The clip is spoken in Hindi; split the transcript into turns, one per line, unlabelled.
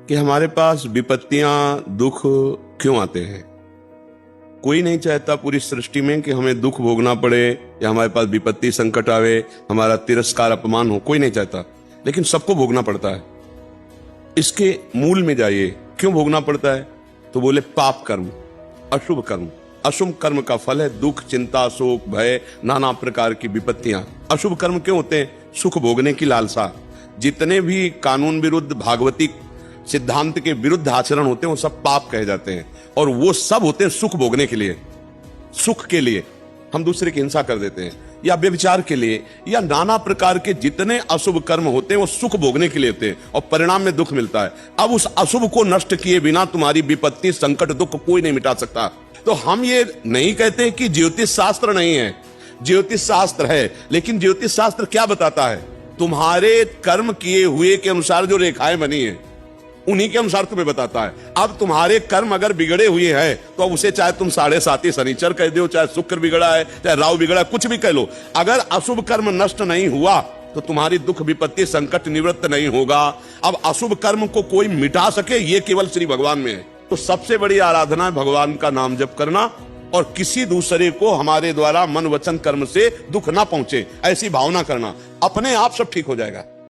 कि हमारे पास विपत्तियां, दुख क्यों आते हैं। कोई नहीं चाहता पूरी सृष्टि में कि हमें दुख भोगना पड़े या हमारे पास विपत्ति संकट आवे, हमारा तिरस्कार अपमान हो, कोई नहीं चाहता, लेकिन सबको भोगना पड़ता है। इसके मूल में जाइए, क्यों भोगना पड़ता है? तो बोले पाप कर्म, अशुभ कर्म। अशुभ कर्म का फल है दुख, चिंता, शोक, भय, नाना प्रकार की विपत्तियां। अशुभ कर्म क्यों होते हैं? सुख भोगने की लालसा। जितने भी कानून विरुद्ध, भागवती सिद्धांत के विरुद्ध आचरण होते हैं वो सब पाप कहे जाते हैं, और वो सब होते हैं सुख भोगने के लिए। सुख के लिए हम दूसरे की हिंसा कर देते हैं, या व्यभिचार के लिए, या नाना प्रकार के जितने अशुभ कर्म होते हैं वो सुख भोगने के लिए होते हैं, और परिणाम में दुख मिलता है। अब उस अशुभ को नष्ट किए बिना तुम्हारी विपत्ति, संकट, दुख कोई नहीं मिटा सकता। तो हम ये नहीं कहते कि ज्योतिष शास्त्र नहीं है, ज्योतिष शास्त्र है, लेकिन ज्योतिष शास्त्र क्या बताता है? तुम्हारे कर्म किए हुए के अनुसार जो रेखाएं बनी है उन्हीं के अनुसार तुम्हें बताता है। अब तुम्हारे कर्म अगर बिगड़े हुए हैं तो अब उसे चाहे तुम 7.5 शनिचर कह दो, चाहे शुक्र बिगड़ा है, चाहे राहु बिगड़ा है, कुछ भी कह लो, अगर अशुभ कर्म नष्ट नहीं हुआ तो तुम्हारी दुख, विपत्ति, संकट निवृत्त नहीं होगा। अब अशुभ कर्म को कोई मिटा सके ये केवल श्री भगवान में है। तो सबसे बड़ी आराधना है भगवान का नाम जप करना, और किसी दूसरे को हमारे द्वारा मन, वचन, कर्म से दुख ना पहुंचे ऐसी भावना करना। अपने आप सब ठीक हो जाएगा।